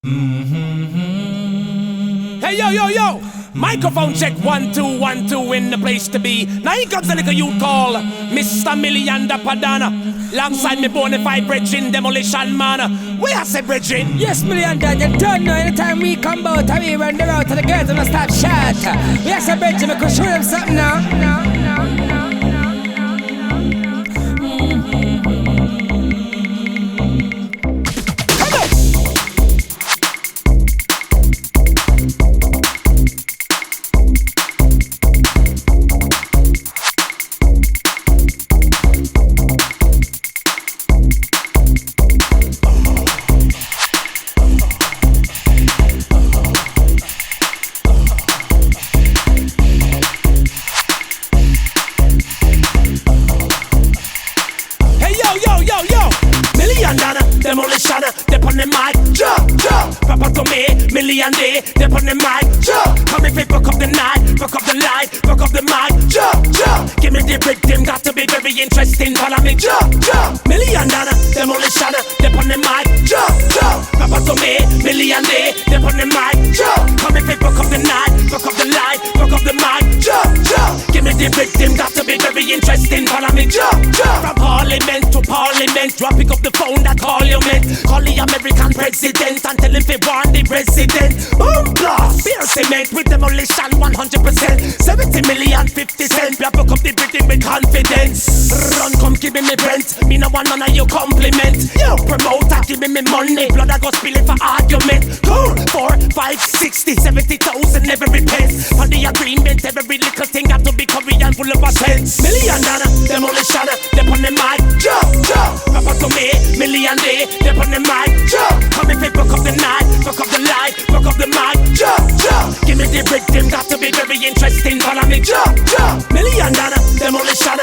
Hey, yo. Microphone check 1 2 1 2 in the place to be. Now here comes a little youth call Mr. Million da Padana. Alongside me bonafide bridging demolition man. Where I say bridging? Yes, Million da, you don't know anytime we come out and we run the road to the girls and we start shot. We have to bridging, we could show them something now. Demolition, they on the mic, jump. Papa to me, million day, they on the mic, jump. Come if it fuck up the night, fuck up the light, fuck up the mic, jump. Give me the rhythm, got to be very interesting. Follow me, jump. Million dollar, demolition, they on the mic, jump. Papa to me, million day, they on the mic, jump. Come if it fuck up the night, fuck up the light, fuck up the mic, jump. Give me the rhythm, got to be very interesting. Follow me, jump. From parliament to parliament, drop pick up the phone that call you. Call the American president and tell him they want the resident. Boom blast, beer cement with demolition 100%. 70 million 50 cents. We pick up the Britain with confidence. Run, come give me rent. Me no want none of your compliment. Yo, promoter, give me money. Blood I go spilling for argument. Cool, 4, 5, 60, 70,000 every pence. On the agreement, every little thing got to be Korean full of a sense. Million dollar, demolition, they on the mic. Jump. Papa to me, million day. They on the mic, jump. Come if it fuck up the night, fuck up the light, fuck up the mic, jump. Give me the rhythm, got to be very interesting. Follow me, jump. Million dollar, demolition,